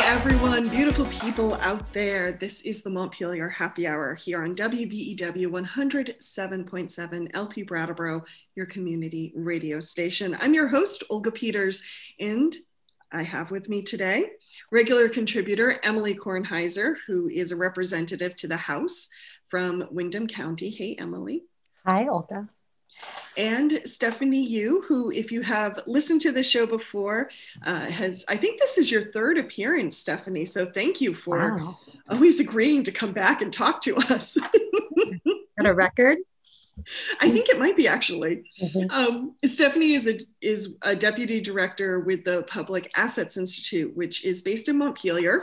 everyone, beautiful people out there. This is the Montpelier Happy Hour here on WBEW 107.7 LP Brattleboro, your community radio station. I'm your host, Olga Peters, and I have with me today regular contributor Emily Kornheiser, who is a representative to the House from Windham County. Hey, Emily. Hi, Olga. And Stephanie Yu, who, if you have listened to the show before, I think this is your third appearance, Stephanie. So thank you for always agreeing to come back and talk to us. Got a record? I think it might be, actually. Stephanie is a deputy director with the Public Assets Institute, which is based in Montpelier,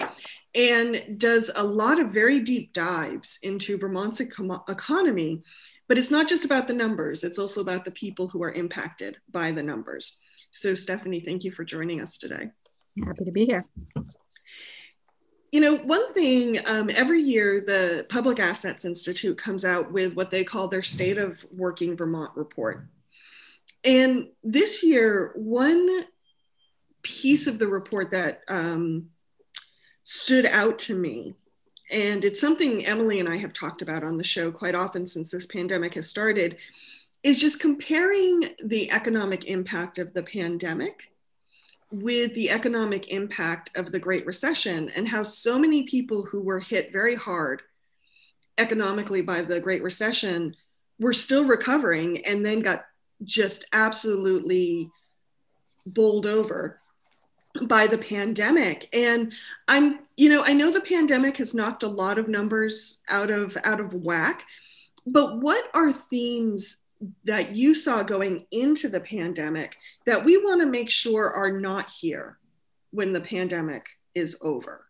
and does a lot of very deep dives into Vermont's economy. But it's not just about the numbers, it's also about the people who are impacted by the numbers. So Stephanie, thank you for joining us today. Happy to be here. You know, one thing, every year the Public Assets Institute comes out with what they call their State of Working Vermont report. And this year, one piece of the report that stood out to me, and it's something Emily and I have talked about on the show quite often since this pandemic has started, is just comparing the economic impact of the pandemic with the economic impact of the Great Recession, and how so many people who were hit very hard economically by the Great Recession were still recovering and then got just absolutely bowled over by the pandemic. And I know the pandemic has knocked a lot of numbers out of whack, but what are themes that you saw going into the pandemic that we want to make sure are not here when the pandemic is over?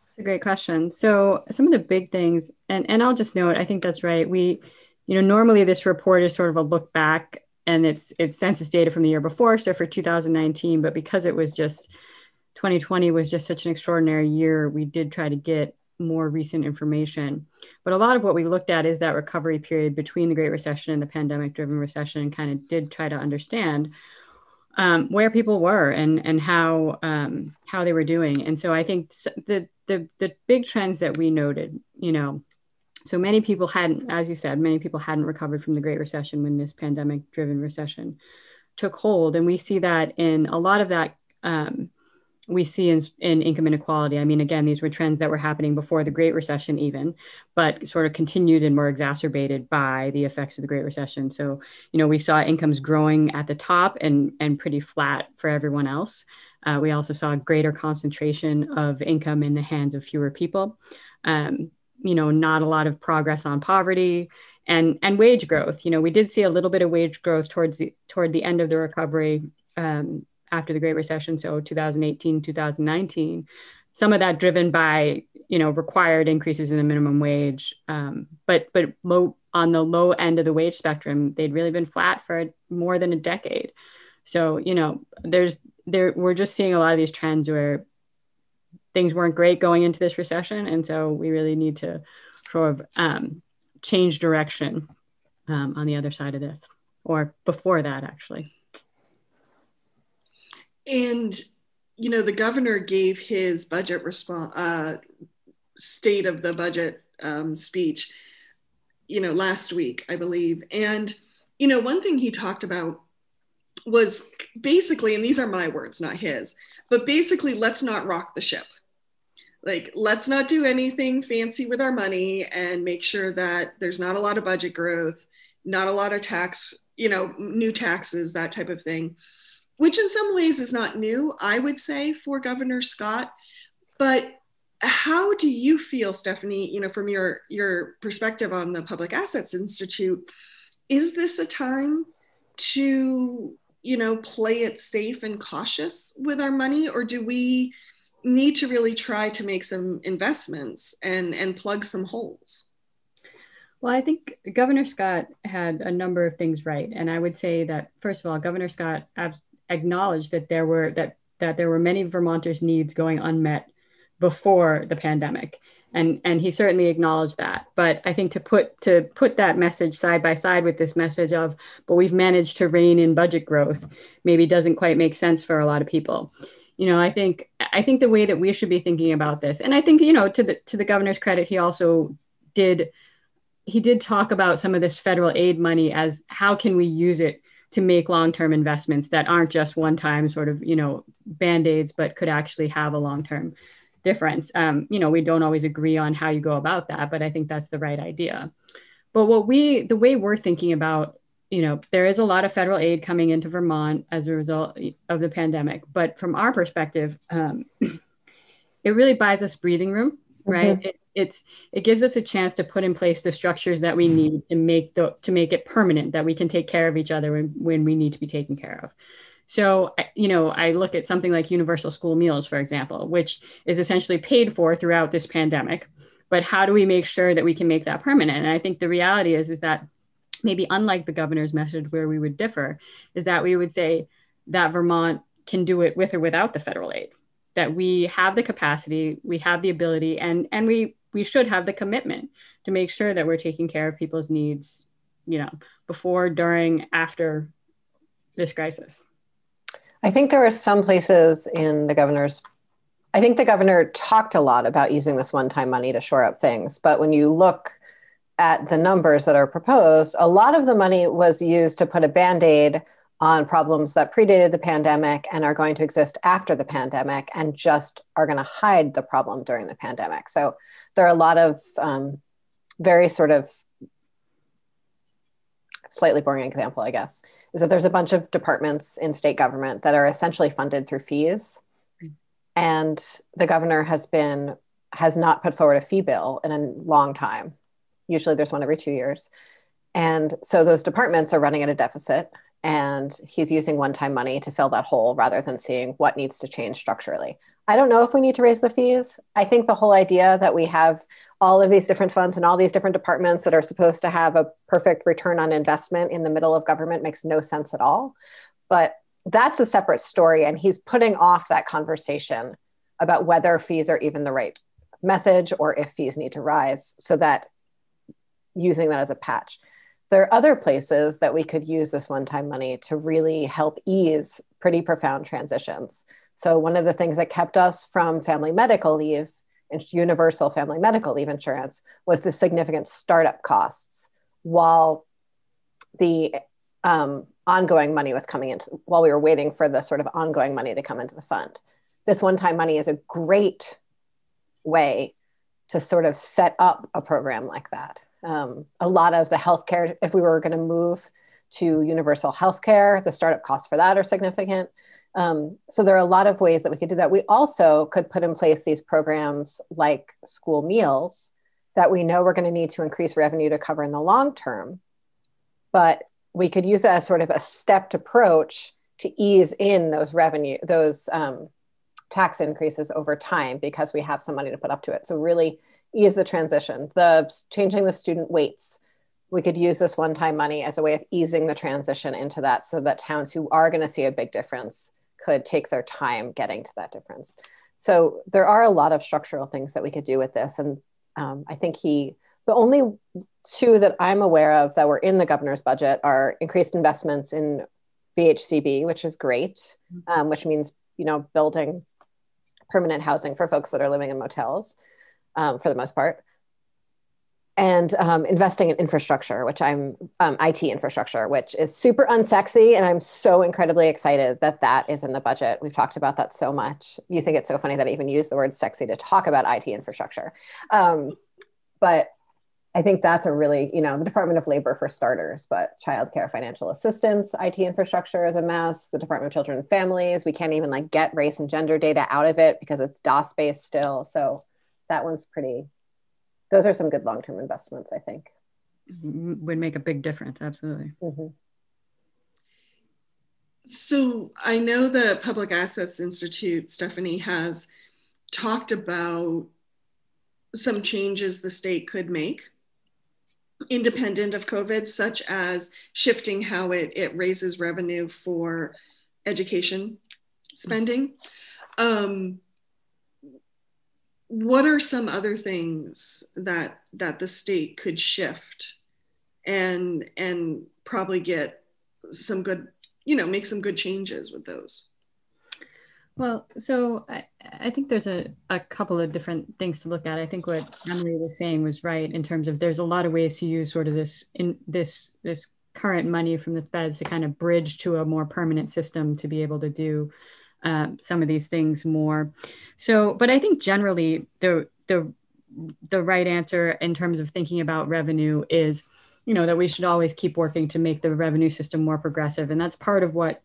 It's a great question. So some of the big things, and I'll just note, I think that's right. Normally this report is sort of a look back, and it's census data from the year before, so for 2019, but because it was just 2020 was just such an extraordinary year, we did try to get more recent information. But a lot of what we looked at is that recovery period between the Great Recession and the pandemic-driven recession, and kind of did try to understand where people were and how they were doing. And so I think the big trends that we noted, so many people hadn't, as you said, recovered from the Great Recession when this pandemic-driven recession took hold. And we see that in a lot of that, we see in income inequality. I mean, again, these were trends that were happening before the Great Recession even, but sort of continued and more exacerbated by the effects of the Great Recession. So, we saw incomes growing at the top and pretty flat for everyone else. We also saw a greater concentration of income in the hands of fewer people. Not a lot of progress on poverty and wage growth. We did see a little bit of wage growth toward the end of the recovery after the Great Recession. So 2018, 2019, some of that driven by, required increases in the minimum wage, but on the low end of the wage spectrum, they'd really been flat for more than a decade. So, we're just seeing a lot of these trends where things weren't great going into this recession. And so we really need to sort of change direction on the other side of this, or before that, actually. And, the governor gave his budget state of the budget speech, last week, I believe. And, one thing he talked about was basically, and these are my words, not his, but basically, let's not rock the ship. Like, let's not do anything fancy with our money and make sure that there's not a lot of budget growth, not a lot of new taxes, that type of thing, which in some ways is not new, I would say, for Governor Scott. But how do you feel, Stephanie, from your perspective on the Public Assets Institute, is this a time to, play it safe and cautious with our money, or do we need to really try to make some investments and plug some holes? Well, I think Governor Scott had a number of things right. And I would say that, first of all, Governor Scott acknowledged that there were many Vermonters' needs going unmet before the pandemic. And he certainly acknowledged that. But I think to put that message side by side with this message of, but we've managed to rein in budget growth, maybe doesn't quite make sense for a lot of people. I think the way that we should be thinking about this, and I think, to the governor's credit, he did talk about some of this federal aid money as how can we use it to make long-term investments that aren't just one-time sort of, band-aids, but could actually have a long-term difference. We don't always agree on how you go about that, but I think that's the right idea. But the way we're thinking about, there is a lot of federal aid coming into Vermont as a result of the pandemic. But from our perspective, it really buys us breathing room, right? Mm-hmm. It gives us a chance to put in place the structures that we need to make it permanent, that we can take care of each other when we need to be taken care of. So, I look at something like universal school meals, for example, which is essentially paid for throughout this pandemic. But how do we make sure that we can make that permanent? And I think the reality is that maybe unlike the governor's message where we would differ, is that we would say that Vermont can do it with or without the federal aid, that we have the capacity, we have the ability, and we should have the commitment to make sure that we're taking care of people's needs, before, during, after this crisis. I think there are some places I think the governor talked a lot about using this one-time money to shore up things. But when you look at the numbers that are proposed, a lot of the money was used to put a Band-Aid on problems that predated the pandemic and are going to exist after the pandemic and just are going to hide the problem during the pandemic. So there are a lot of very sort of slightly boring example, I guess, is that there's a bunch of departments in state government that are essentially funded through fees. And the governor has not put forward a fee bill in a long time. Usually there's one every 2 years. And so those departments are running at a deficit, and he's using one-time money to fill that hole rather than seeing what needs to change structurally. I don't know if we need to raise the fees. I think the whole idea that we have all of these different funds and all these different departments that are supposed to have a perfect return on investment in the middle of government makes no sense at all. But that's a separate story. And he's putting off that conversation about whether fees are even the right message or if fees need to rise, so that using that as a patch. There are other places that we could use this one-time money to really help ease pretty profound transitions. So one of the things that kept us from family medical leave and universal family medical leave insurance was the significant startup costs while the ongoing money was coming into, while we were waiting for the sort of ongoing money to come into the fund. This one-time money is a great way to sort of set up a program like that. A lot of the healthcare, if we were going to move to universal healthcare, the startup costs for that are significant. So there are a lot of ways that we could do that. We also could put in place these programs like school meals that we know we're going to need to increase revenue to cover in the long term, but we could use it as sort of a stepped approach to ease in those tax increases over time because we have some money to put up to it. So really ease the transition. Changing the student weights. We could use this one-time money as a way of easing the transition into that so that towns who are going to see a big difference could take their time getting to that difference. So there are a lot of structural things that we could do with this. And I think the only two that I'm aware of that were in the governor's budget are increased investments in VHCB, which is great, which means, building permanent housing for folks that are living in motels for the most part. And investing in infrastructure, which IT infrastructure, which is super unsexy. And I'm so incredibly excited that that is in the budget. We've talked about that so much. You think it's so funny that I even use the word sexy to talk about IT infrastructure. But I think that's a really, the Department of Labor for starters, but childcare financial assistance, IT infrastructure is a mess. The Department of Children and Families, we can't even get race and gender data out of it because it's DOS-based still. So that one's those are some good long-term investments, I think. Would make a big difference, absolutely. Mm-hmm. So I know the Public Assets Institute, Stephanie, has talked about some changes the state could make independent of COVID, such as shifting how it raises revenue for education spending. What are some other things that the state could shift and probably get some good, make some good changes with those? Well, so I think there's a couple of different things to look at. I think what Emily was saying was right in terms of there's a lot of ways to use sort of this current money from the feds to kind of bridge to a more permanent system to be able to do some of these things more. So, but I think generally the right answer in terms of thinking about revenue is, that we should always keep working to make the revenue system more progressive, and that's part of what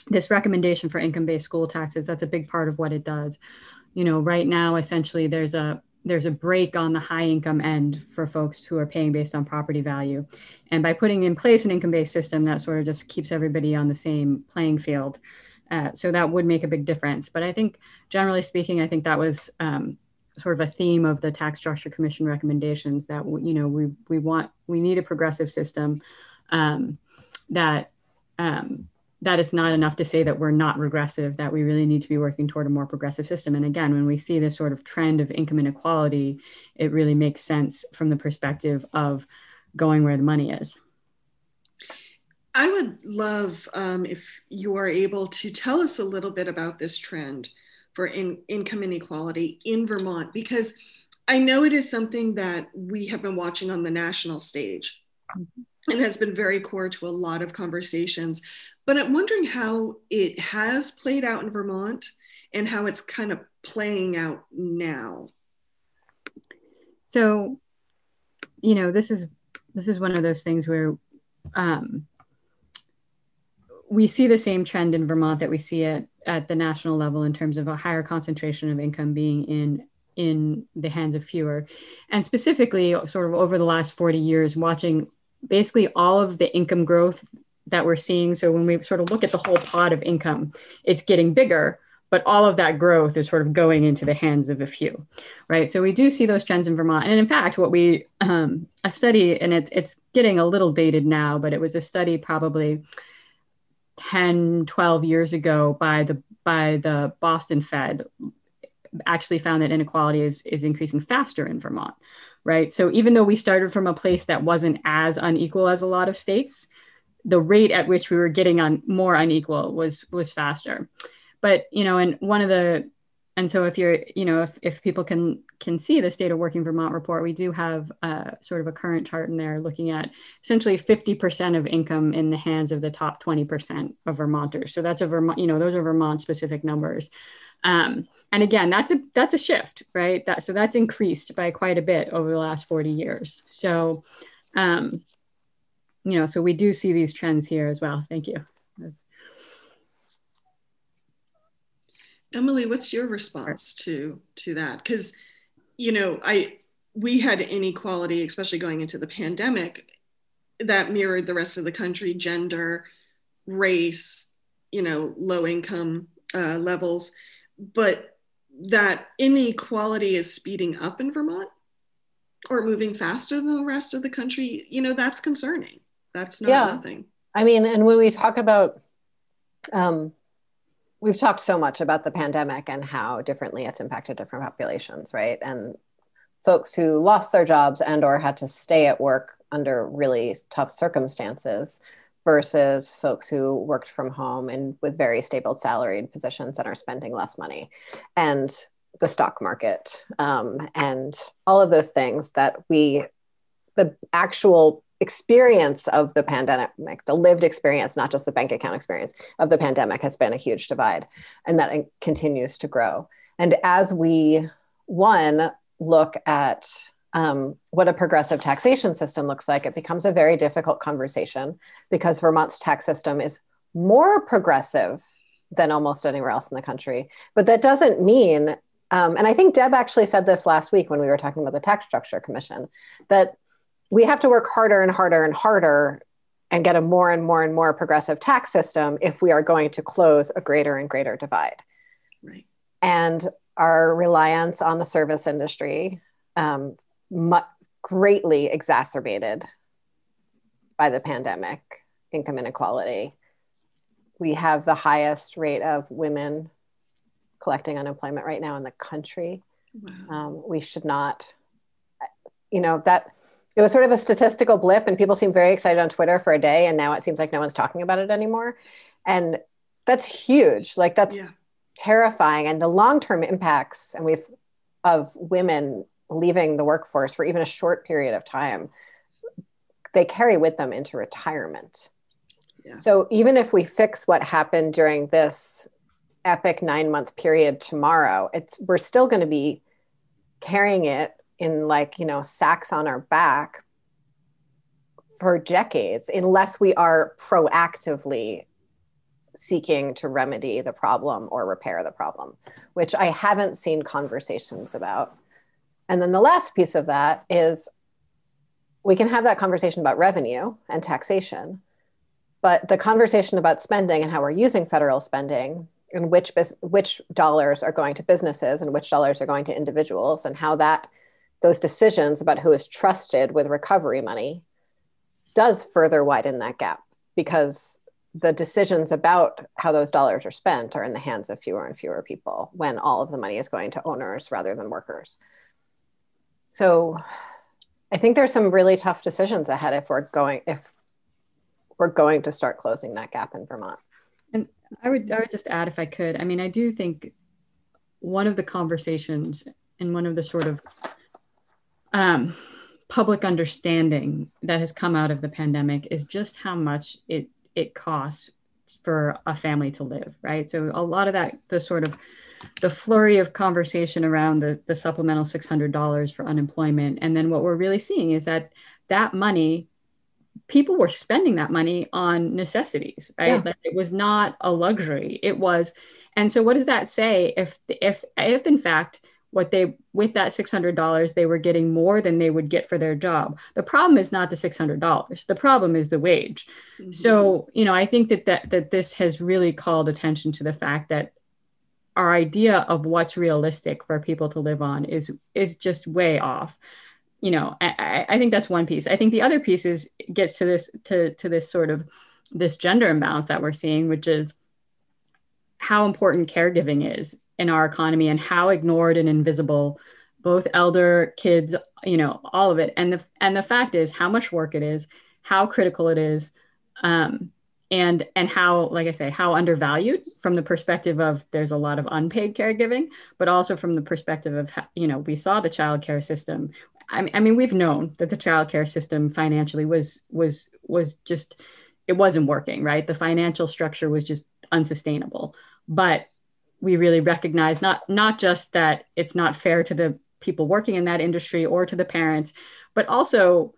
this recommendation for income-based school taxes, that's a big part of what it does. Right now, essentially, there's a break on the high income end for folks who are paying based on property value. And by putting in place an income-based system, that sort of just keeps everybody on the same playing field. So that would make a big difference. But I think, generally speaking, I think that was sort of a theme of the Tax Structure Commission recommendations that, we need a progressive system that it's not enough to say that we're not regressive, that we really need to be working toward a more progressive system. And again, when we see this sort of trend of income inequality, it really makes sense from the perspective of going where the money is. I would love if you are able to tell us a little bit about this trend for income inequality in Vermont, because I know it is something that we have been watching on the national stage and has been very core to a lot of conversations. But I'm wondering how it has played out in Vermont and how it's kind of playing out now. So, this is one of those things where we see the same trend in Vermont that we see at the national level in terms of a higher concentration of income being in the hands of fewer. And specifically, sort of over the last 40 years, watching basically all of the income growth that we're seeing. So when we sort of look at the whole pot of income, it's getting bigger, but all of that growth is sort of going into the hands of a few, right? So we do see those trends in Vermont. And in fact, what we, a study, and it's getting a little dated now, but it was a study probably 10, 12 years ago by the Boston Fed, actually found that inequality is increasing faster in Vermont, right? So even though we started from a place that wasn't as unequal as a lot of states, the rate at which we were getting on more unequal was faster. But, and so if you're, if people can see the State of Working Vermont report, we do have sort of a current chart in there looking at essentially 50% of income in the hands of the top 20% of Vermonters. So that's those are Vermont specific numbers. And again, that's a shift, right? So that's increased by quite a bit over the last 40 years. So, so we do see these trends here as well. Thank you. Emily, what's your response to that? Because, we had inequality, especially going into the pandemic, that mirrored the rest of the country, gender, race, low income levels, but that inequality is speeding up in Vermont or moving faster than the rest of the country. That's concerning. That's not nothing. I mean, and when we talk about, we've talked so much about the pandemic and how differently it's impacted different populations, right? And folks who lost their jobs and or had to stay at work under really tough circumstances versus folks who worked from home and with very stable salaried positions and are spending less money, and the stock market, and all of those things that the actual experience of the pandemic, the lived experience, not just the bank account experience of the pandemic, has been a huge divide, and that continues to grow. And as we, look at what a progressive taxation system looks like, it becomes a very difficult conversation because Vermont's tax system is more progressive than almost anywhere else in the country. But that doesn't mean, and I think Deb actually said this last week when we were talking about the Tax Structure Commission, that we have to work harder and harder and harder and get a more and more and more progressive tax system if we are going to close a greater and greater divide. Right. And our reliance on the service industry, greatly exacerbated by the pandemic, income inequality. We have the highest rate of women collecting unemployment right now in the country. Wow. We should not, that it was sort of a statistical blip, and people seem very excited on Twitter for a day, and now it seems like no one's talking about it anymore. And that's huge. terrifying, and the long-term impacts of women leaving the workforce for even a short period of time, they carry with them into retirement. Yeah. So even if we fix what happened during this epic 9-month period tomorrow, we're still going to be carrying it in sacks on our back for decades, unless we are proactively seeking to remedy the problem or repair the problem, which I haven't seen conversations about. And then the last piece of that is we can have that conversation about revenue and taxation, but the conversation about spending and how we're using federal spending and which dollars are going to businesses and which dollars are going to individuals, and how those decisions about who is trusted with recovery money does further widen that gap, because the decisions about how those dollars are spent are in the hands of fewer and fewer people when all of the money is going to owners rather than workers. So I think there's some really tough decisions ahead if we're going to start closing that gap in Vermont. And I would just add, if I could, I mean, I do think one of the conversations and one of the sort of public understanding that has come out of the pandemic is just how much it costs for a family to live, right? So a lot of that, the flurry of conversation around the supplemental $600 for unemployment. And then what we're really seeing is that money, people were spending that money on necessities, right? Yeah. Like, it was not a luxury. It was. And so what does that say if in fact, with that $600, they were getting more than they would get for their job? The problem is not the $600. The problem is the wage. Mm-hmm. So, I think that this has really called attention to the fact that our idea of what's realistic for people to live on is just way off. I think that's one piece. I think the other piece gets to this sort of this gender imbalance that we're seeing, which is how important caregiving is in our economy and how ignored and invisible both elder, kids, all of it. And the fact is how much work it is, how critical it is, and how, like I say, how undervalued from the perspective of there's a lot of unpaid caregiving, but also from the perspective of, we saw the childcare system. I mean, we've known that the childcare system financially was just, it wasn't working, right? The financial structure was just unsustainable. But we really recognize not just that it's not fair to the people working in that industry or to the parents, but also,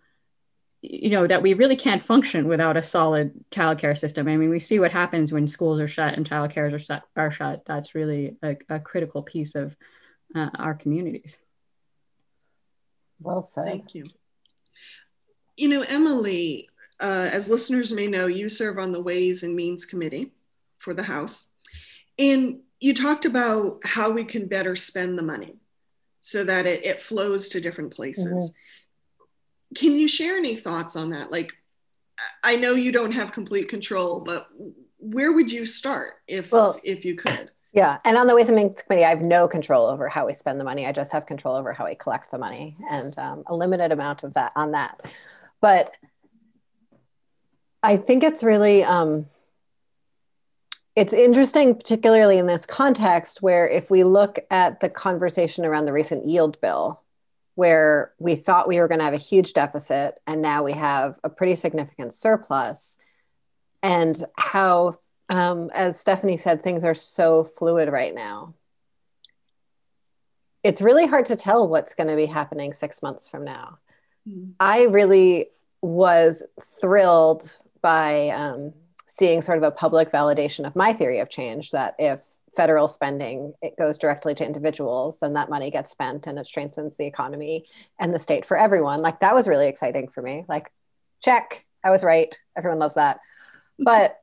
that we really can't function without a solid childcare system. I mean, we see what happens when schools are shut and childcares are shut. That's really a critical piece of our communities. Well said. Thank you. Emily, as listeners may know, you serve on the Ways and Means Committee for the House. And you talked about how we can better spend the money so that it flows to different places. Mm-hmm. Can you share any thoughts on that? Like, I know you don't have complete control, but where would you start if you could? Yeah. And on the Ways and Means Committee, I have no control over how we spend the money. I just have control over how we collect the money, and a limited amount of that on that. But I think it's really, it's interesting, particularly in this context, where if we look at the conversation around the recent yield bill, where we thought we were going to have a huge deficit, and now we have a pretty significant surplus, and how, as Stephanie said, things are so fluid right now. It's really hard to tell what's going to be happening 6 months from now. Mm-hmm. I really was thrilled by seeing sort of a public validation of my theory of change, that if federal spending, it goes directly to individuals, then that money gets spent and it strengthens the economy and the state for everyone. Like, that was really exciting for me. Like, check, I was right. Everyone loves that. But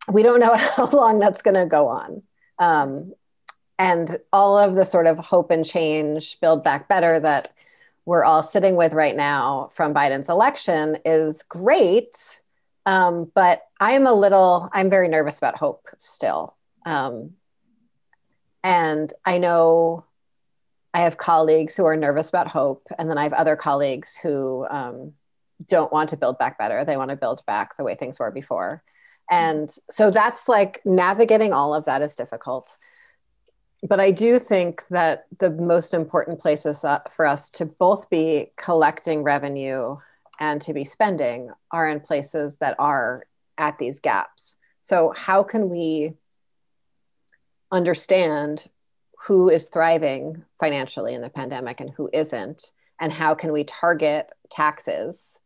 we don't know how long that's going to go on. And all of the sort of hope and change, Build Back Better that we're all sitting with right now from Biden's election is great. But I'm very nervous about hope still. And I know I have colleagues who are nervous about hope. And then I have other colleagues who don't want to build back better. They want to build back the way things were before. And so that's like navigating all of that is difficult. But I do think that the most important places for us to both be collecting revenue and to be spending are in places that are at these gaps. So how can we understand who is thriving financially in the pandemic and who isn't? And how can we target taxes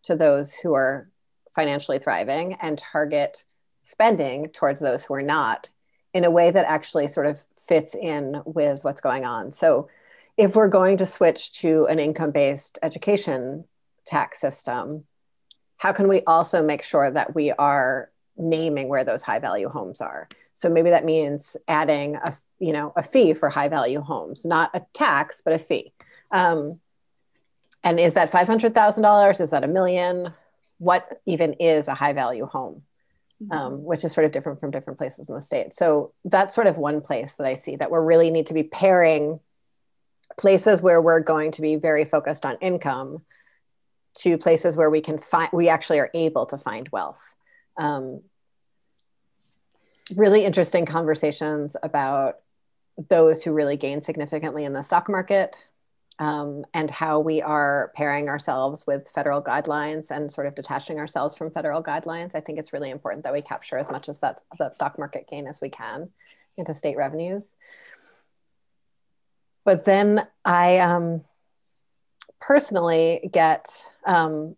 to those who are financially thriving and target spending towards those who are not in a way that actually sort of fits in with what's going on? So if we're going to switch to an income-based education tax system, how can we also make sure that we are naming where those high value homes are? So maybe that means adding a fee for high value homes, not a tax, but a fee. And is that $500,000? Is that $1 million? What even is a high value home? Which is sort of different from different places in the state. So that's sort of one place that I see that we really need to be pairing places where we're going to be very focused on income to places where we actually are able to find wealth. Really interesting conversations about those who really gain significantly in the stock market, and how we are pairing ourselves with federal guidelines and sort of detaching ourselves from federal guidelines. I think it's really important that we capture as much as that stock market gain as we can into state revenues. But then I personally get, and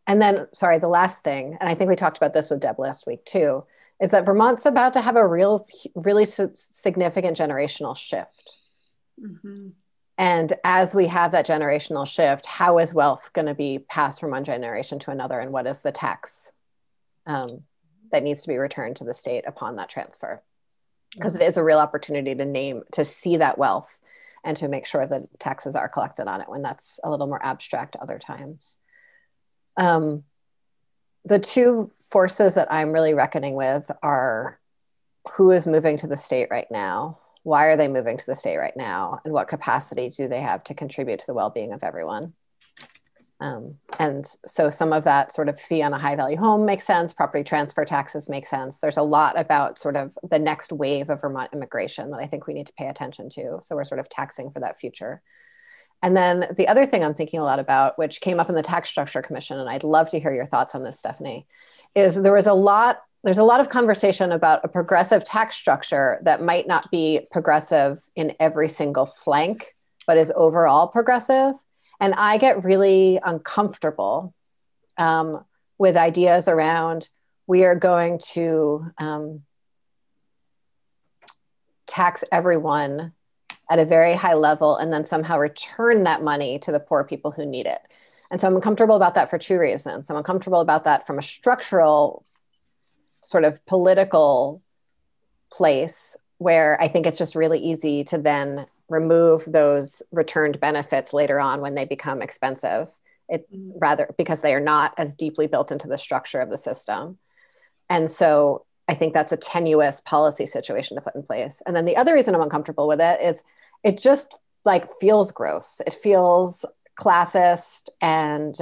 then, sorry, the last thing, and I think we talked about this with Deb last week too, is that Vermont's about to have a really significant generational shift. Mm-hmm. And as we have that generational shift, how is wealth going to be passed from one generation to another? And what is the tax that needs to be returned to the state upon that transfer? Because it is a real opportunity to see that wealth and to make sure that taxes are collected on it when that's a little more abstract other times. The two forces that I'm really reckoning with are who is moving to the state right now. Why are they moving to the state right now? And what capacity do they have to contribute to the well-being of everyone? And so some of that sort of fee on a high value home makes sense. Property transfer taxes make sense. There's a lot about sort of the next wave of Vermont immigration that I think we need to pay attention to. So we're sort of taxing for that future. And then the other thing I'm thinking a lot about, which came up in the Tax Structure Commission, and I'd love to hear your thoughts on this, Stephanie, is there's a lot of conversation about a progressive tax structure that might not be progressive in every single flank, but is overall progressive. And I get really uncomfortable with ideas around we are going to tax everyone at a very high level and then somehow return that money to the poor people who need it. And so I'm uncomfortable about that for two reasons. I'm uncomfortable about that from a structural sort of political place where I think it's just really easy to then remove those returned benefits later on when they become expensive, rather because they are not as deeply built into the structure of the system. And so I think that's a tenuous policy situation to put in place. And then the other reason I'm uncomfortable with it is it just like feels gross. It feels classist and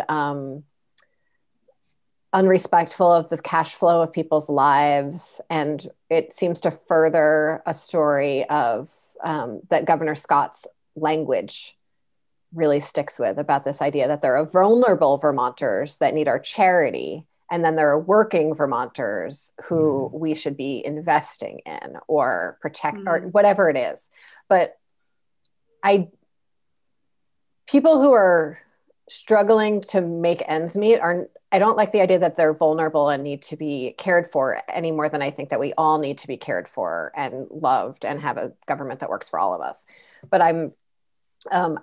unrespectful of the cash flow of people's lives. And it seems to further a story of that Governor Scott's language really sticks with about this idea that there are vulnerable Vermonters that need our charity. And then there are working Vermonters who we should be investing in or protect or whatever it is. But people who are struggling to make ends meet I don't like the idea that they're vulnerable and need to be cared for any more than I think that we all need to be cared for and loved and have a government that works for all of us. But I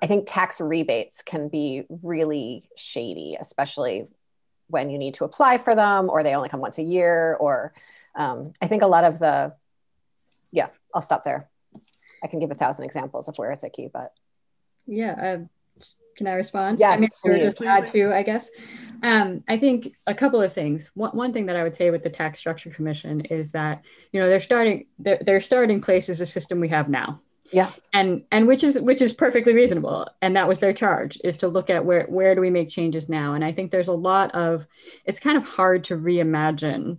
think tax rebates can be really shady, especially when you need to apply for them or they only come once a year, or I think a lot of I'll stop there. I can give 1,000 examples of where it's icky, but. Yeah. Can I respond? Yes, I mean, please. just add to, I guess. I think a couple of things. One thing that I would say with the Tax Structure Commission is that, they're starting place is a system we have now. Yeah. And which is perfectly reasonable. And that was their charge, is to look at where do we make changes now. And I think there's a lot of, it's kind of hard to reimagine,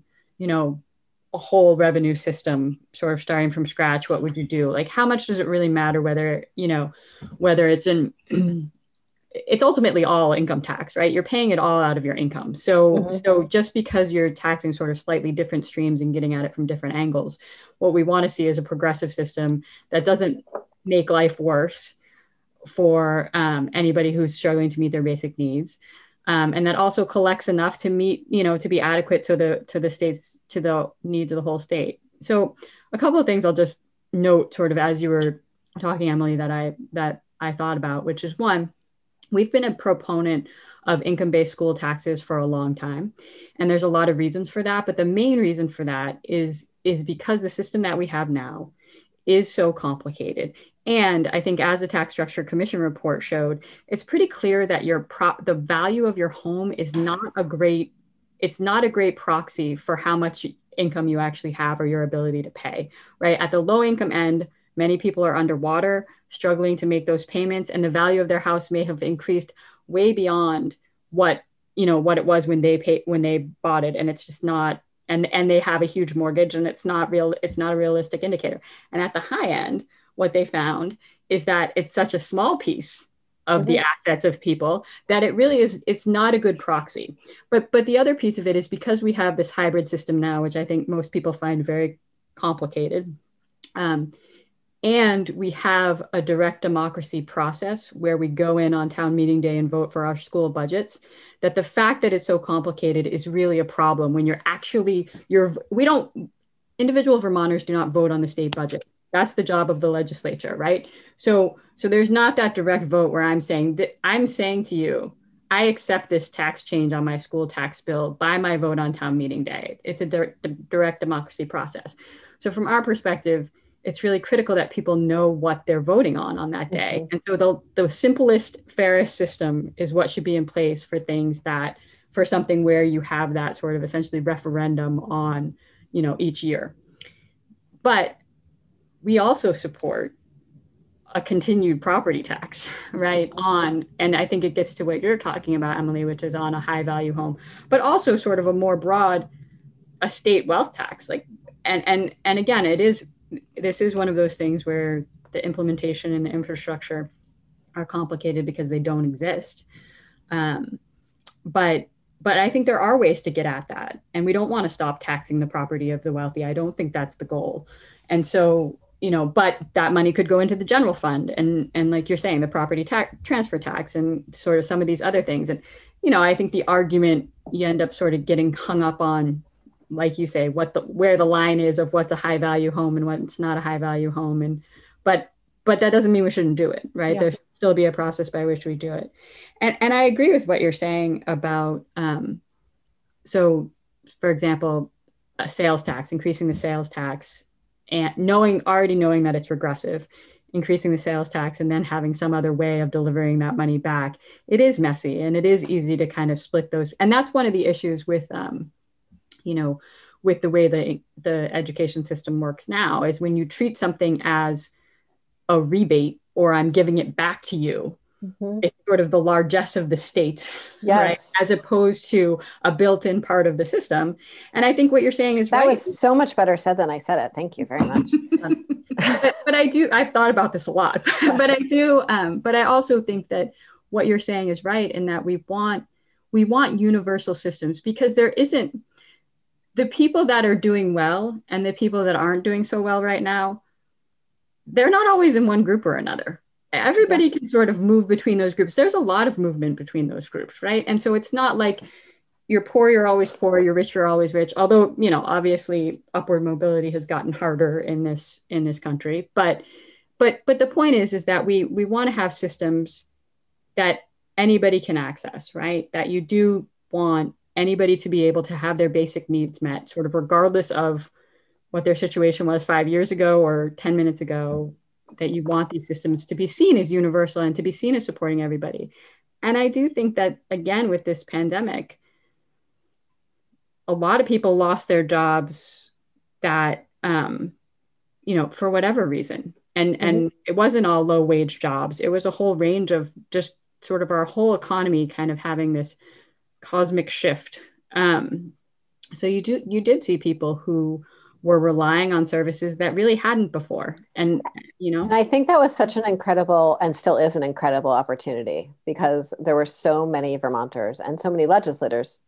a whole revenue system sort of starting from scratch, what would you do? Like, how much does it really matter whether, whether it's in, it's ultimately all income tax, right? You're paying it all out of your income. So just because you're taxing sort of slightly different streams and getting at it from different angles, what we want to see is a progressive system that doesn't make life worse for anybody who's struggling to meet their basic needs. And that also collects enough to meet, to be adequate to the state's, to the needs of the whole state. So a couple of things I'll just note sort of as you were talking, Emily, that I thought about, which is one, we've been a proponent of income-based school taxes for a long time. And there's a lot of reasons for that. But the main reason for that is because the system that we have now is so complicated. And I think as the Tax Structure Commission report showed, it's pretty clear that the value of your home is not a great proxy for how much income you actually have or your ability to pay, right? At the low income end, many people are underwater, struggling to make those payments, and the value of their house may have increased way beyond what it was when they bought it, and it's just not. And they have a huge mortgage, and it's not a realistic indicator. And at the high end, what they found is that it's such a small piece of the assets of people that it's not a good proxy. But the other piece of it is because we have this hybrid system now, which I think most people find very complicated. And we have a direct democracy process where we go in on town meeting day and vote for our school budgets, that the fact that it's so complicated is really a problem when individual Vermonters do not vote on the state budget. That's the job of the legislature, right? So there's not that direct vote where I'm saying to you, I accept this tax change on my school tax bill by my vote on town meeting day. It's a direct democracy process. So from our perspective, it's really critical that people know what they're voting on that day. And so the simplest, fairest system is what should be in place for something where you have that sort of essentially referendum on, each year. But we also support a continued property tax, right? And I think it gets to what you're talking about, Emily, which is on a high value home, but also sort of a more broad estate wealth tax. And again, this is one of those things where the implementation and the infrastructure are complicated because they don't exist. But I think there are ways to get at that. And we don't want to stop taxing the property of the wealthy. I don't think that's the goal. And so, but that money could go into the general fund and like you're saying, the property tax, transfer tax, and sort of some of these other things. And, I think the argument, you end up sort of getting hung up on, like you say, where the line is of what's a high value home and what's not a high value home. But that doesn't mean we shouldn't do it, right? Yeah. There should still be a process by which we do it. And I agree with what you're saying about, so for example, a sales tax, increasing the sales tax and already knowing that it's regressive, increasing the sales tax and then having some other way of delivering that money back. It is messy and it is easy to kind of split those. And that's one of the issues with, with the way the education system works now, is when you treat something as a rebate or I'm giving it back to you, it's sort of the largesse of the state, right? As opposed to a built-in part of the system. And I think what you're saying is that right. was so much better said than I said it. Thank you very much. but I've thought about this a lot, but I also think that what you're saying is right in that we want universal systems, because there isn't, the people that are doing well and the people that aren't doing so well right now, they're not always in one group or another. Everybody can sort of move between those groups. There's a lot of movement between those groups, right? And so it's not like you're poor, you're always poor, you're rich, you're always rich. Although, obviously upward mobility has gotten harder in this country. But the point is that we want to have systems that anybody can access, right? That you do want anybody to be able to have their basic needs met, sort of regardless of what their situation was 5 years ago or 10 minutes ago, that you want these systems to be seen as universal and to be seen as supporting everybody. And I do think that, again, with this pandemic, a lot of people lost their jobs that, for whatever reason. And it wasn't all low wage jobs. It was a whole range of just sort of our whole economy kind of having this cosmic shift. So you did see people who were relying on services that really hadn't before. And, And I think that was such an incredible, and still is an incredible opportunity, because there were so many Vermonters and so many legislators,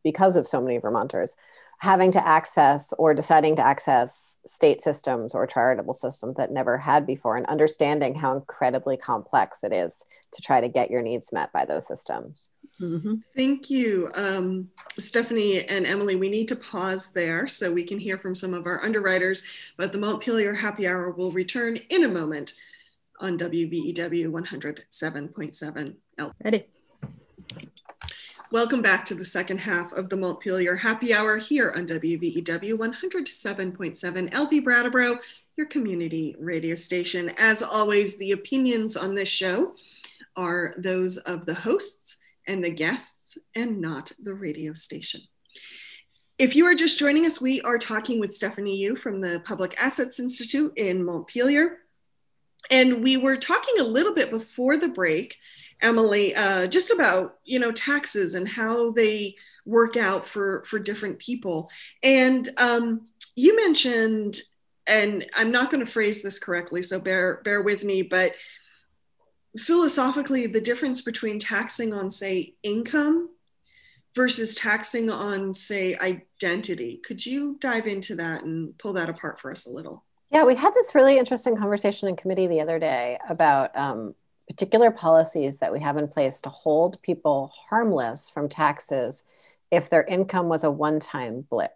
because of so many Vermonters, having to access or deciding to access state systems or charitable systems that never had before, and understanding how incredibly complex it is to try to get your needs met by those systems. Mm-hmm. Thank you, Stephanie and Emily. We need to pause there so we can hear from some of our underwriters, but the Montpelier Happy Hour will return in a moment on WVEW 107.7 L. Ready. Welcome back to the second half of the Montpelier Happy Hour here on WVEW 107.7 LP Brattleboro, your community radio station. As always, the opinions on this show are those of the hosts and the guests, and not the radio station. If you are just joining us, we are talking with Stephanie Yu from the Public Assets Institute in Montpelier. And we were talking a little bit before the break, Emily, just about, taxes and how they work out for different people. And you mentioned, and I'm not going to phrase this correctly, so bear with me, but philosophically, the difference between taxing on, say, income versus taxing on, say, identity. Could you dive into that and pull that apart for us a little? Yeah, we had this really interesting conversation in committee the other day about particular policies that we have in place to hold people harmless from taxes if their income was a one-time blip.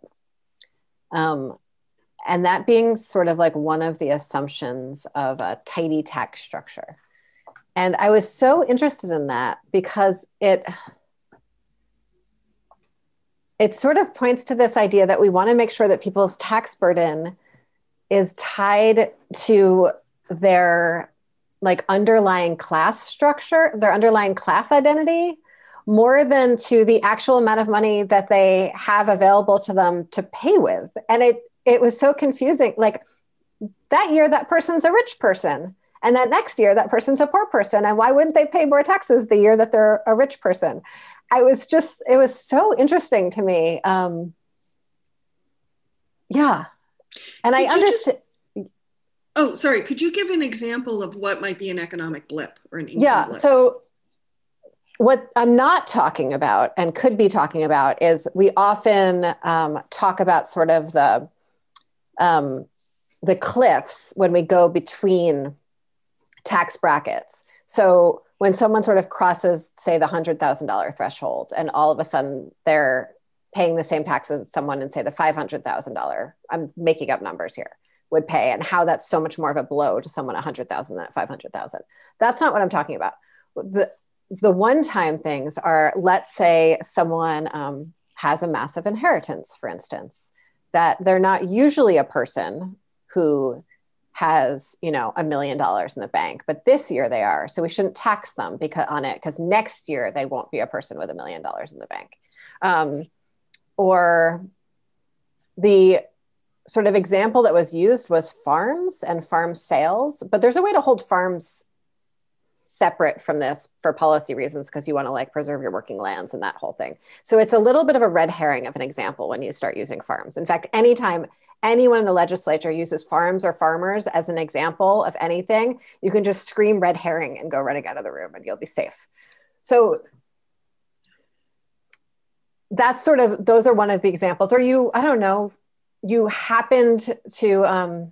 And that being sort of like one of the assumptions of a tidy tax structure. And I was so interested in that because it sort of points to this idea that we want to make sure that people's tax burden is tied to their underlying class structure, their underlying class identity, more than to the actual amount of money that they have available to them to pay with. And it was so confusing. Like that year, that person's a rich person. And that next year, that person's a poor person. And why wouldn't they pay more taxes the year that they're a rich person? It was so interesting to me. Yeah. And I understand. Oh, sorry. Could you give an example of what might be an economic blip or an income blip? So what I'm not talking about and could be talking about is we often talk about sort of the cliffs when we go between tax brackets. So when someone sort of crosses, say, the $100,000 threshold, and all of a sudden they're paying the same taxes as someone in, say, the $500,000, I'm making up numbers here, would pay, and how that's so much more of a blow to someone 100,000 than 500,000. That's not what I'm talking about. The one-time things are, let's say someone has a massive inheritance, for instance, that they're not usually a person who has, $1 million in the bank, but this year they are. So we shouldn't tax them because next year they won't be a person with $1 million in the bank. Or the sort of example that was used was farms and farm sales, but there's a way to hold farms separate from this for policy reasons, because you want to preserve your working lands and that whole thing. So it's a little bit of a red herring of an example when you start using farms. In fact, anytime anyone in the legislature uses farms or farmers as an example of anything, you can just scream red herring and go running out of the room and you'll be safe. So that's those are one of the examples. Or you happened to,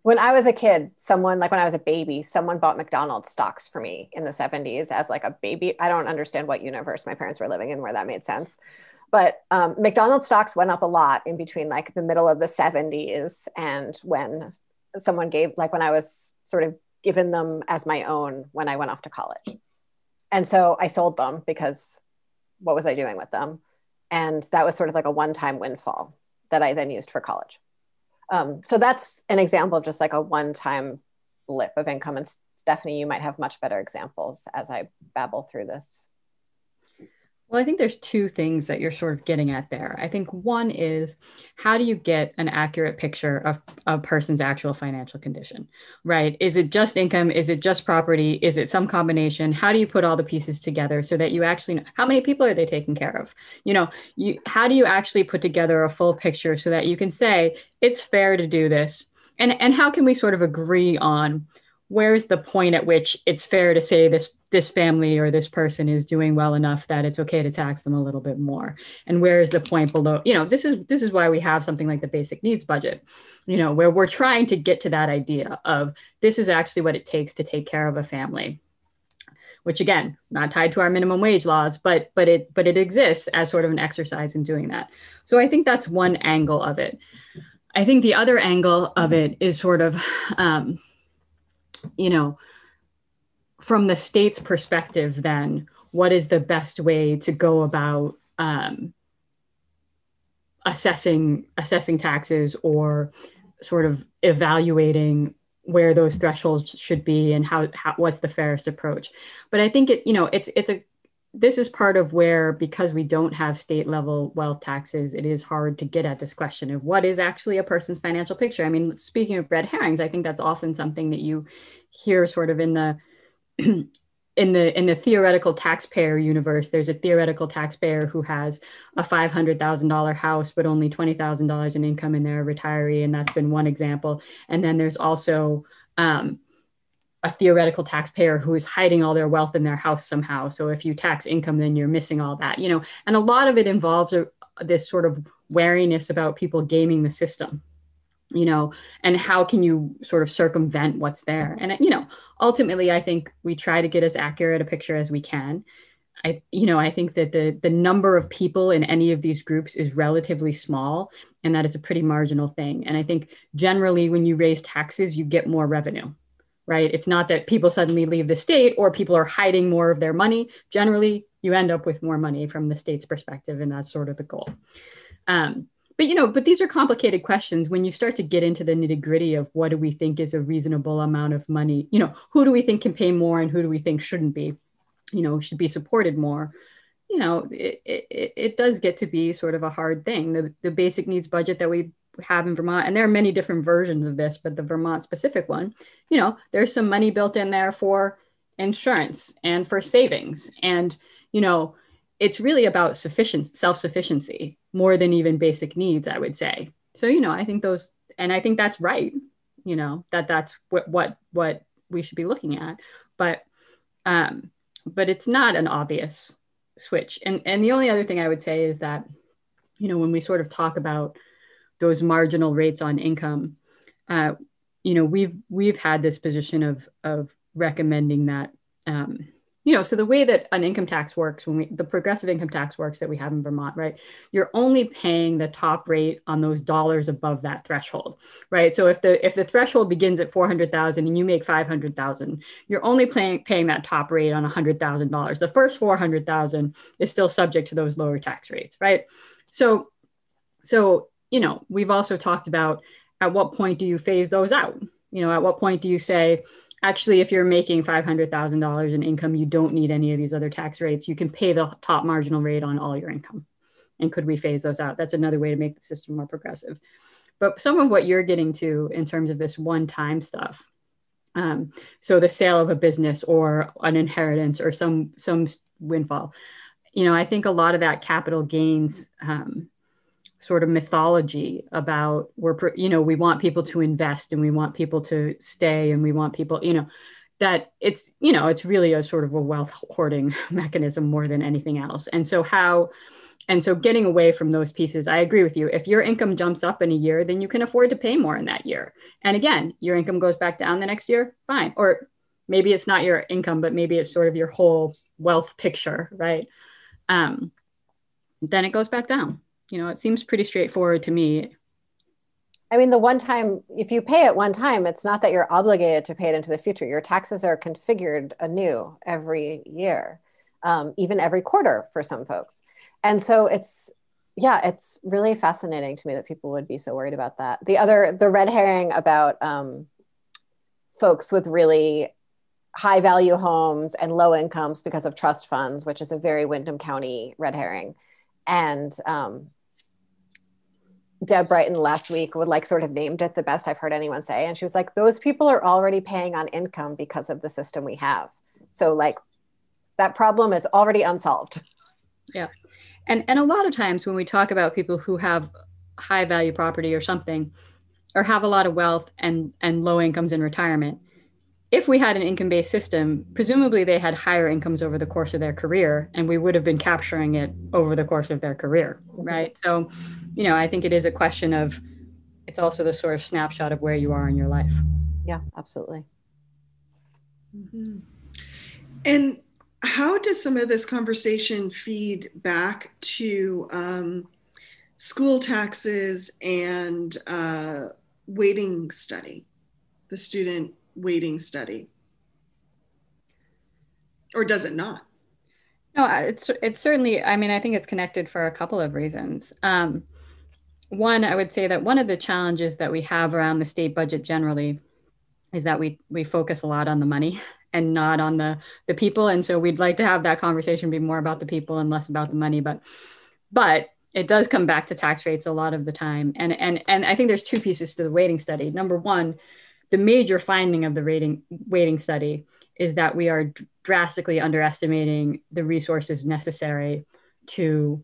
when I was a kid, when I was a baby, someone bought McDonald's stocks for me in the 70s as a baby. I don't understand what universe my parents were living in where that made sense. But McDonald's stocks went up a lot in between the middle of the 70s and when someone when I was sort of given them as my own when I went off to college. And so I sold them because what was I doing with them? And that was sort of a one-time windfall that I then used for college. So that's an example of just a one-time blip of income. And Stephanie, you might have much better examples as I babble through this. Well, I think there's two things that you're sort of getting at there. I think one is, how do you get an accurate picture of a person's actual financial condition, right? Is it just income? Is it just property? Is it some combination? How do you put all the pieces together so that you actually know how many people are they taking care of? How do you actually put together a full picture so that you can say it's fair to do this? And how can we sort of agree on where's the point at which it's fair to say this family or this person is doing well enough that it's okay to tax them a little bit more, and where is the point below? This is why we have something like the basic needs budget, where we're trying to get to that idea of this is actually what it takes to take care of a family, which again, not tied to our minimum wage laws, but it exists as sort of an exercise in doing that. So I think that's one angle of it. I think the other angle of it is sort of from the state's perspective, then what is the best way to go about assessing taxes, or sort of evaluating where those thresholds should be, and how what's the fairest approach? But I think this is part of where, because we don't have state level wealth taxes, it is hard to get at this question of what is actually a person's financial picture. I mean, speaking of red herrings, I think that's often something that you hear sort of in the in the theoretical taxpayer universe. There's a theoretical taxpayer who has a $500,000 house, but only $20,000 in income, and they're a retiree. And that's been one example. And then there's also a theoretical taxpayer who is hiding all their wealth in their house somehow. So if you tax income, then you're missing all that, and a lot of it involves this sort of wariness about people gaming the system, and how can you sort of circumvent what's there? And, ultimately, I think we try to get as accurate a picture as we can. I think that the number of people in any of these groups is relatively small, and that is a pretty marginal thing. And I think generally when you raise taxes, you get more revenue, right? It's not that people suddenly leave the state or people are hiding more of their money. Generally, you end up with more money from the state's perspective, and that's sort of the goal. But these are complicated questions when you start to get into the nitty gritty of what do we think is a reasonable amount of money? Who do we think can pay more, and who do we think shouldn't be, should be supported more? It does get to be sort of a hard thing. The basic needs budget that we have in Vermont, and there are many different versions of this, but the Vermont specific one, there's some money built in there for insurance and for savings. And, it's really about self-sufficiency more than even basic needs, I would say. So, I think I think that's right, that's what we should be looking at. But it's not an obvious switch. And the only other thing I would say is that, when we sort of talk about those marginal rates on income, we've had this position of recommending that, so the way that an income tax works, the progressive income tax works that we have in Vermont, right? You're only paying the top rate on those dollars above that threshold, right? So if the threshold begins at 400,000 and you make 500,000, you're only paying that top rate on $100,000. The first 400,000 is still subject to those lower tax rates, right? So we've also talked about at what point do you phase those out? At what point do you say, actually, if you're making $500,000 in income, you don't need any of these other tax rates. You can pay the top marginal rate on all your income. And could we phase those out? That's another way to make the system more progressive. But some of what you're getting to in terms of this one-time stuff, so the sale of a business or an inheritance or some windfall, I think a lot of that capital gains sort of mythology about we want people to invest and we want people to stay and we want people, that it's really a sort of a wealth hoarding mechanism more than anything else. And so getting away from those pieces, I agree with you. If your income jumps up in a year, then you can afford to pay more in that year. And again, your income goes back down the next year, fine. Or maybe it's not your income, but maybe it's sort of your whole wealth picture, right? Then it goes back down. It seems pretty straightforward to me. I mean, if you pay it one time, it's not that you're obligated to pay it into the future. Your taxes are configured anew every year, even every quarter for some folks. And so it's really fascinating to me that people would be so worried about that. The red herring about folks with really high value homes and low incomes because of trust funds, which is a very Windham County red herring. And Deb Brighton last week would like sort of named it the best I've heard anyone say. And she was like, those people are already paying on income because of the system we have. So like that problem is already unsolved. Yeah. And a lot of times when we talk about people who have high value property or something, or have a lot of wealth and low incomes in retirement, if we had an income-based system, presumably they had higher incomes over the course of their career, and we would have been capturing it over the course of their career, right? So, you know, I think it is a question of, it's also the sort of snapshot of where you are in your life. Yeah, absolutely. Mm-hmm. And how does some of this conversation feed back to school taxes and weighting study, the student weighting study? Or does it not? No, it's certainly, I mean, I think it's connected for a couple of reasons. One, I would say that one of the challenges that we have around the state budget generally is that we focus a lot on the money and not on the people. And so we'd like to have that conversation be more about the people and less about the money. But it does come back to tax rates a lot of the time. And I think there's two pieces to the weighting study. Number one, the major finding of the weighting study is that we are drastically underestimating the resources necessary to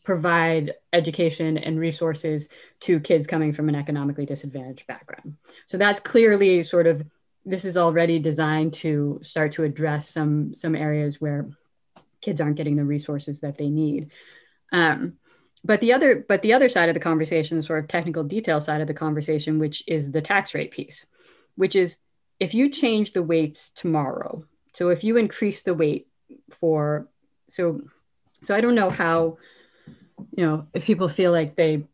provide education and resources to kids coming from an economically disadvantaged background. So that's clearly sort of, this is already designed to start to address some areas where kids aren't getting the resources that they need. But the other side of the conversation, the sort of technical detail side of the conversation, which is the tax rate piece, which is if you change the weights tomorrow, so if you increase the weight for, so I don't know how, you know, if people feel like they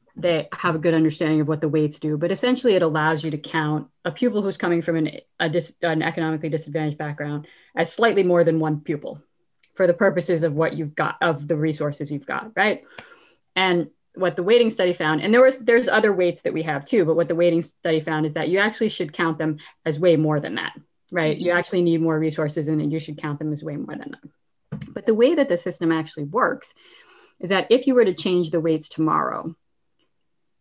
have a good understanding of what the weights do, but essentially it allows you to count a pupil who's coming from an economically disadvantaged background as slightly more than one pupil for the purposes of what you've got, of the resources you've got, right? And what the weighting study found, and there's other weights that we have too, but what the weighting study found is that you actually should count them as way more than that, right? You actually need more resources and you should count them as way more than that. But the way that the system actually works is that if you were to change the weights tomorrow,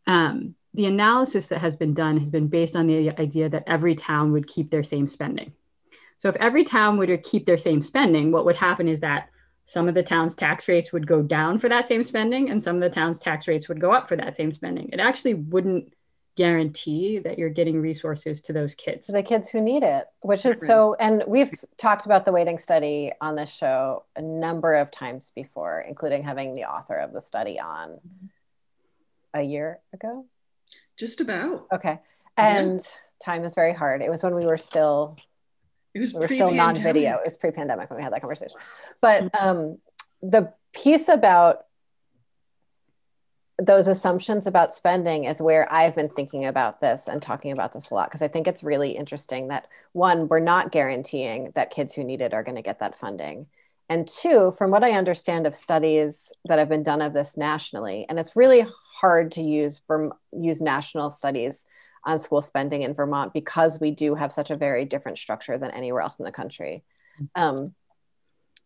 the analysis that has been done has been based on the idea that every town would keep their same spending. So if every town were to keep their same spending, what would happen is that some of the town's tax rates would go down for that same spending, and some of the town's tax rates would go up for that same spending. It actually wouldn't guarantee that you're getting resources to those kids. To the kids who need it, which is so, and we've talked about the weighting study on this show a number of times before, including having the author of the study on a year ago. Just about. Okay. And time is very hard. It was when we were still non-video. It was pre-pandemic when we had that conversation. But the piece about those assumptions about spending is where I've been thinking about this and talking about this a lot, because I think it's really interesting that, one, we're not guaranteeing that kids who need it are going to get that funding. And two, from what I understand of studies that have been done of this nationally, and it's really hard to use national studies on school spending in Vermont because we do have such a very different structure than anywhere else in the country,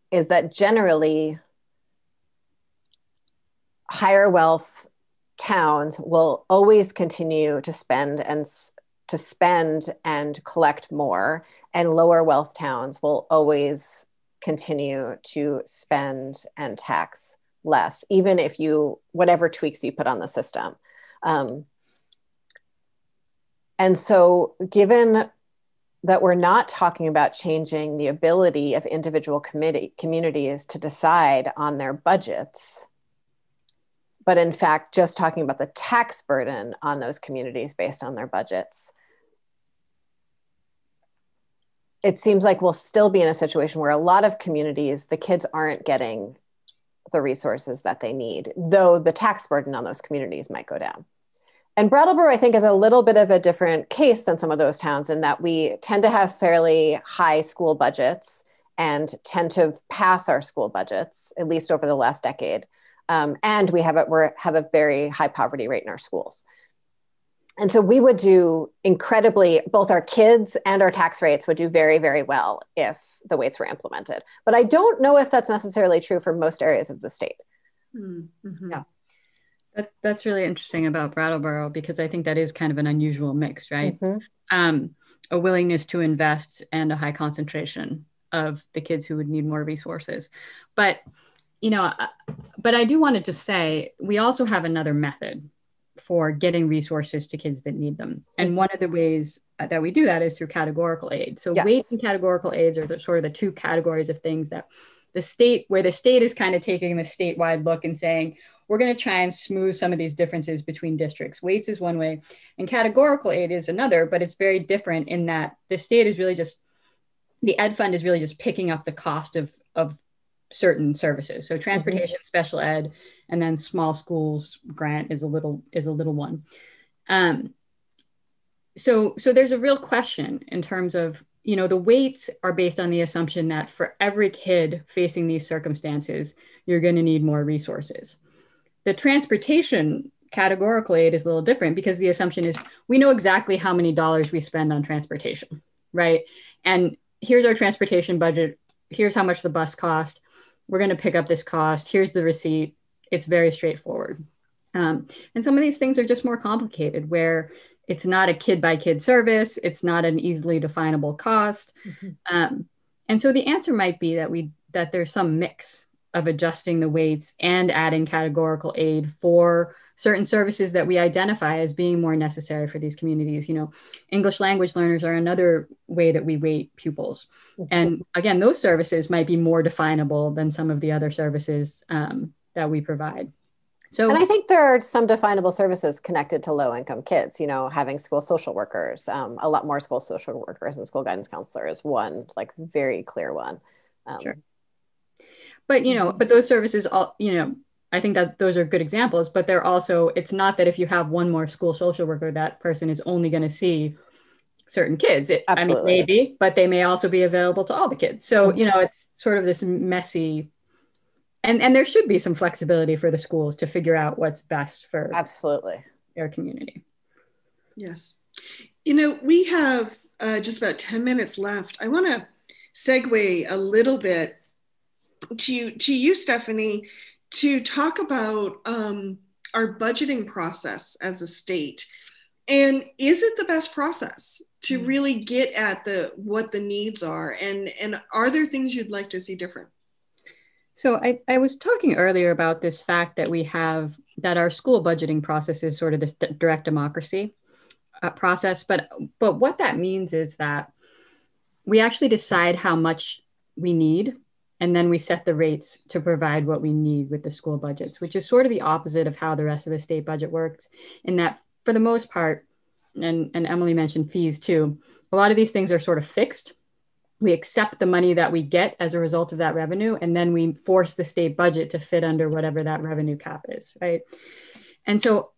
is that generally higher wealth towns will always continue to spend and collect more, and lower wealth towns will always continue to spend and tax less, even if whatever tweaks you put on the system. And so given that we're not talking about changing the ability of individual communities to decide on their budgets, but in fact, just talking about the tax burden on those communities based on their budgets, it seems like we'll still be in a situation where a lot of communities, the kids aren't getting the resources that they need, though the tax burden on those communities might go down. And Brattleboro, I think, is a little bit of a different case than some of those towns in that we tend to have fairly high school budgets and tend to pass our school budgets, at least over the last decade. And we have a very high poverty rate in our schools. And so we would do incredibly, both our kids and our tax rates would do very, very well if the weights were implemented. But I don't know if that's necessarily true for most areas of the state. Mm-hmm. Yeah. That's really interesting about Brattleboro, because I think that is kind of an unusual mix, right? Mm-hmm. A willingness to invest and a high concentration of the kids who would need more resources. But, but I do want to just say, we also have another method for getting resources to kids that need them. And one of the ways that we do that is through categorical aid. So yes. Weight and categorical aids are sort of the two categories of things that where the state is kind of taking the statewide look and saying, we're going to try and smooth some of these differences between districts. Weights is one way, and categorical aid is another, but it's very different in that the state is really just, the ed fund is really just picking up the cost of certain services. So transportation, special ed, and then small schools grant is a little one. So there's a real question in terms of, the weights are based on the assumption that for every kid facing these circumstances, you're going to need more resources. The transportation categorical aid is a little different, because the assumption is we know exactly how many dollars we spend on transportation, right? And here's our transportation budget. Here's how much the bus cost. We're going to pick up this cost. Here's the receipt. It's very straightforward. And some of these things are just more complicated, where it's not a kid by kid service. It's not an easily definable cost. And so the answer might be that there's some mix of adjusting the weights and adding categorical aid for certain services that we identify as being more necessary for these communities. English language learners are another way that we weight pupils. And again, those services might be more definable than some of the other services that we provide. And I think there are some definable services connected to low-income kids, having school social workers, a lot more school social workers and school guidance counselors, one very clear one. Sure. But, but those services, all, I think that those are good examples, but they're also, it's not that if you have one more school social worker, that person is only going to see certain kids. Maybe, but they may also be available to all the kids. So, it's sort of this messy, and there should be some flexibility for the schools to figure out what's best for their community. Yes. We have just about 10 minutes left. I want to segue a little bit to you, Stephanie, to talk about our budgeting process as a state. And is it the best process to really get at what the needs are? And are there things you'd like to see different? So I was talking earlier about this fact that our school budgeting process is sort of this direct democracy process. But what that means is that we actually decide how much we need, and then we set the rates to provide what we need with the school budgets, which is sort of the opposite of how the rest of the state budget works, in that for the most part, and Emily mentioned fees too, a lot of these things are sort of fixed. We accept the money that we get as a result of that revenue, and then we force the state budget to fit under whatever that revenue cap is, right? And so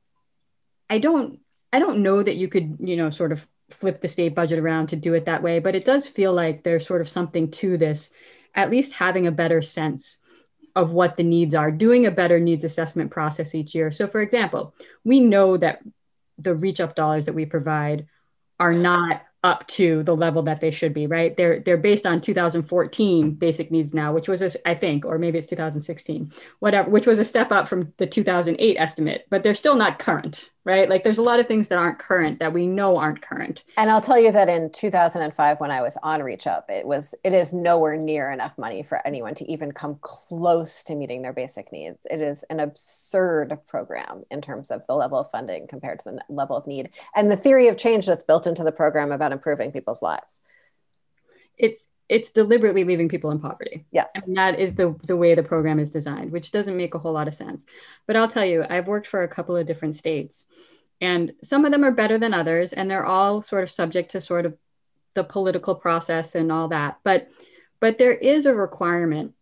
I don't know that you could, sort of flip the state budget around to do it that way, but it does feel like there's sort of something to this, at least having a better sense of what the needs are, doing a better needs assessment process each year. So for example, we know that the reach up dollars that we provide are not up to the level that they should be, right? They're based on 2014 basic needs now, which was, I think, or maybe it's 2016, whatever, which was a step up from the 2008 estimate, but they're still not current, right? Like there's a lot of things that aren't current that we know aren't current. And I'll tell you that in 2005, when I was on Reach Up, it is nowhere near enough money for anyone to even come close to meeting their basic needs. It is an absurd program in terms of the level of funding compared to the level of need. And the theory of change that's built into the program about improving people's lives. It's deliberately leaving people in poverty. Yes. And that is the way the program is designed, which doesn't make a whole lot of sense. But I'll tell you, I've worked for a couple of different states, and some of them are better than others, and they're all sort of subject to sort of the political process and all that. But there is a requirement,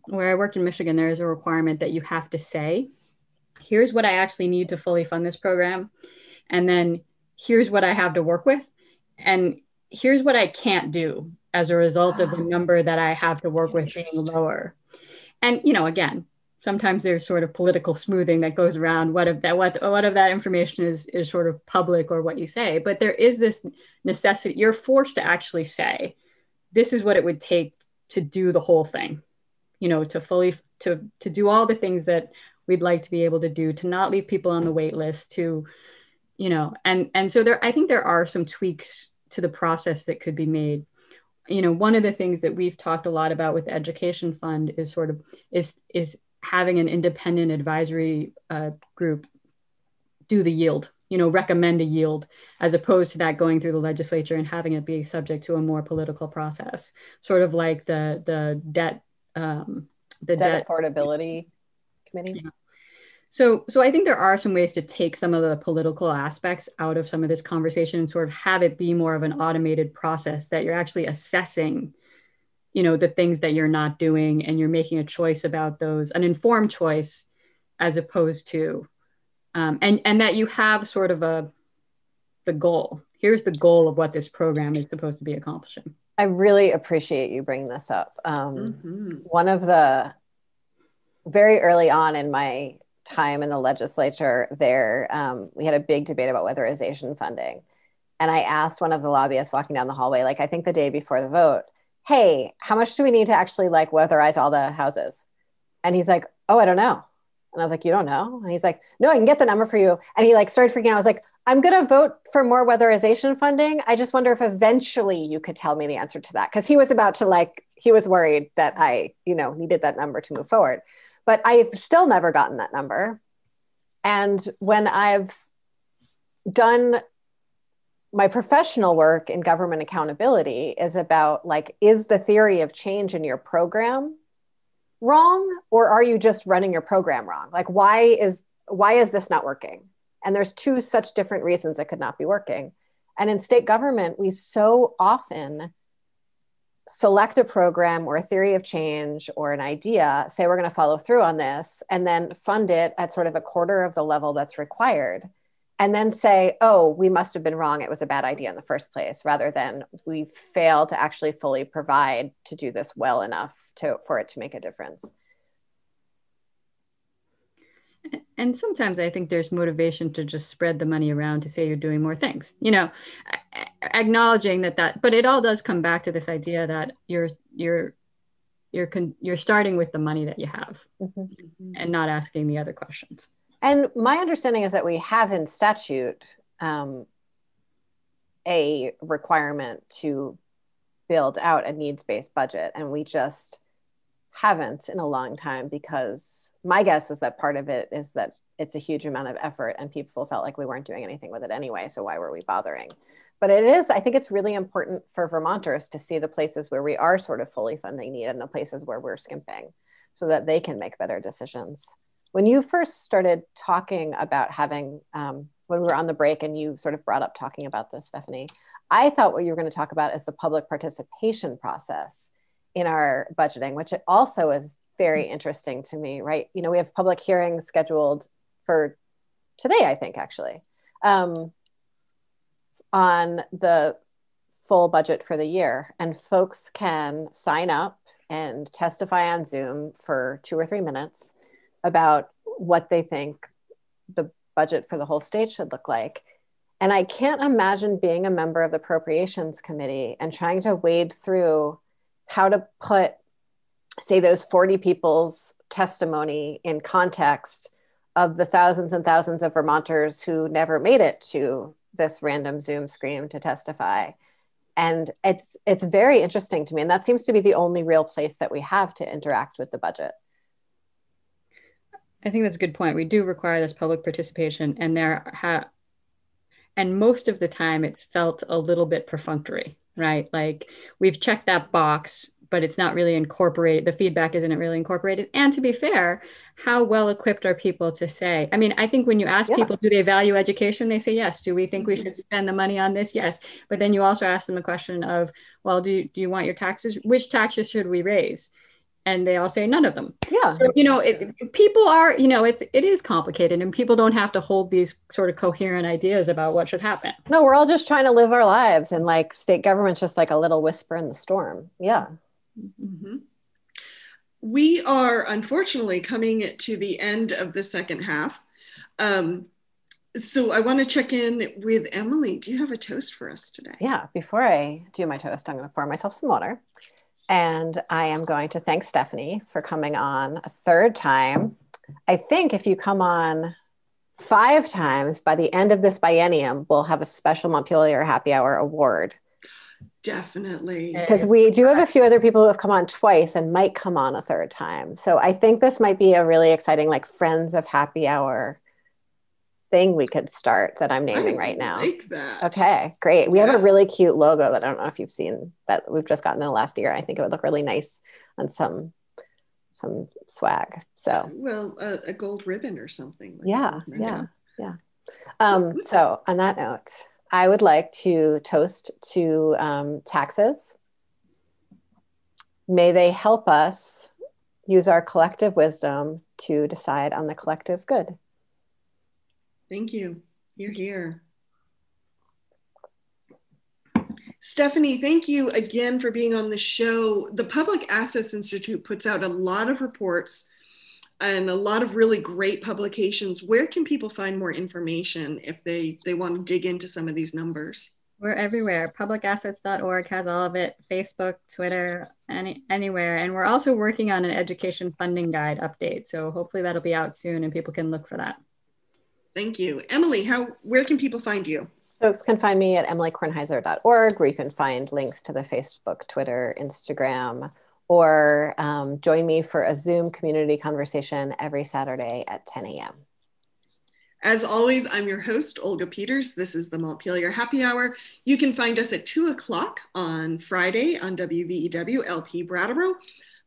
where I worked in Michigan, there is a requirement that you have to say, here's what I actually need to fully fund this program. And then here's what I have to work with. And here's what I can't do as a result of the number that I have to work with being lower. And, again, sometimes there's sort of political smoothing that goes around what of that information is sort of public or what you say. But there is this necessity, you're forced to actually say, this is what it would take to do the whole thing, to fully, to do all the things that we'd like to be able to do, to not leave people on the wait list, to, and so I think there are some tweaks to the process that could be made. One of the things that we've talked a lot about with the education fund is sort of is having an independent advisory group do the yield, recommend a yield, as opposed to that going through the legislature and having it be subject to a more political process, sort of like the debt affordability committee. Yeah. So I think there are some ways to take some of the political aspects out of some of this conversation and sort of have it be more of an automated process that you're actually assessing, the things that you're not doing, and you're making a choice about those, an informed choice, as opposed to, and that you have sort of the goal. Here's the goal of what this program is supposed to be accomplishing. I really appreciate you bringing this up. One of the very early on in my time in the legislature there, we had a big debate about weatherization funding. And I asked one of the lobbyists walking down the hallway, like, I think the day before the vote, hey, how much do we need to actually weatherize all the houses? And he's like, oh, I don't know. And I was like, you don't know? And he's like, no, I can get the number for you. And he started freaking out. I was like, I'm going to vote for more weatherization funding. I just wonder if eventually you could tell me the answer to that. Because he was about to he was worried that I, needed that number to move forward. But I've still never gotten that number. And when I've done my professional work in government accountability is about is the theory of change in your program wrong? Or are you just running your program wrong? Why is this not working? And there's two such different reasons it could not be working. And in state government, we so often select a program or a theory of change or an idea, say we're going to follow through on this, and then fund it at sort of a quarter of the level that's required, and then say, oh, we must have been wrong. It was a bad idea in the first place, rather than we failed to actually fully provide to do this well enough for it to make a difference. And sometimes I think there's motivation to just spread the money around to say you're doing more things, acknowledging that, but it all does come back to this idea that you're starting with the money that you have, mm-hmm. and not asking the other questions. And my understanding is that we have in statute a requirement to build out a needs-based budget, and we just haven't in a long time, because my guess is that part of it is that it's a huge amount of effort and people felt like we weren't doing anything with it anyway, so why were we bothering? But I think it's really important for Vermonters to see the places where we are sort of fully funding need and the places where we're skimping, so that they can make better decisions. When you first started talking about having, when we were on the break and you sort of brought up talking about this, Stephanie, I thought what you were going to talk about is the public participation process in our budgeting, which also is very interesting to me, right? We have public hearings scheduled for today, I think, actually, on the full budget for the year. And folks can sign up and testify on Zoom for 2 or 3 minutes about what they think the budget for the whole state should look like. And I can't imagine being a member of the Appropriations Committee and trying to wade through how to put, say, those 40 people's testimony in context of the thousands and thousands of Vermonters who never made it to this random Zoom screen to testify. And it's very interesting to me. And that seems to be the only real place that we have to interact with the budget. I think that's a good point. We do require this public participation, and and most of the time it's felt a little bit perfunctory, right? We've checked that box, but it's not really incorporated. The feedback isn't really incorporated. And to be fair, how well equipped are people to say? I mean, I think when you ask people, do they value education? They say yes. Do we think we should spend the money on this? Yes. But then you also ask them the question of, well, do you want your taxes? Which taxes should we raise? And they all say none of them. Yeah. So, people are, it is complicated, and people don't have to hold these sort of coherent ideas about what should happen. No, we're all just trying to live our lives, and state government's just a little whisper in the storm. Yeah. Mm-hmm. We are unfortunately coming to the end of the second half. So I want to check in with Emily. Do you have a toast for us today? Yeah, before I do my toast, I'm going to pour myself some water. And I am going to thank Stephanie for coming on a third time. I think if you come on 5 times, by the end of this biennium, we'll have a special Montpelier Happy Hour award. Definitely. Because we do have a few other people who have come on twice and might come on a third time. So I think this might be a really exciting, like, Friends of Happy Hour thing we could start that I'm naming right now. I like that. Okay, great. We have a really cute logo that I don't know if you've seen that we've just gotten in the last year. I think it would look really nice on some swag. So well, a gold ribbon or something. Like yeah. So on that note, I would like to toast to taxes. May they help us use our collective wisdom to decide on the collective good. Thank you. You're here. Stephanie, thank you again for being on the show. The Public Assets Institute puts out a lot of reports and a lot of really great publications. Where can people find more information if they want to dig into some of these numbers? We're everywhere. Publicassets.org has all of it. Facebook, Twitter, anywhere. And we're also working on an education funding guide update. So hopefully that'll be out soon and people can look for that. Thank you. Emily, where can people find you? Folks can find me at emilykornheiser.org, where you can find links to the Facebook, Twitter, Instagram, or join me for a Zoom community conversation every Saturday at 10 a.m. As always, I'm your host, Olga Peters. This is the Montpelier Happy Hour. You can find us at 2 o'clock on Friday on WVEW LP Brattleboro,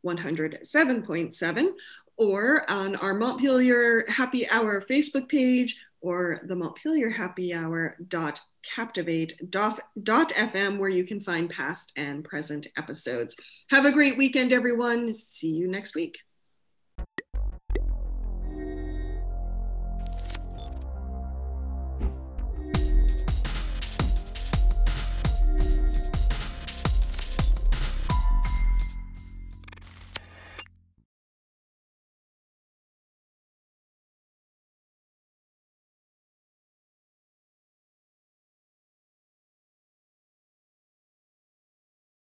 107.7, or on our Montpelier Happy Hour Facebook page, or the Montpelier Happy Hour.captivate.fm, where you can find past and present episodes. Have a great weekend, everyone. See you next week.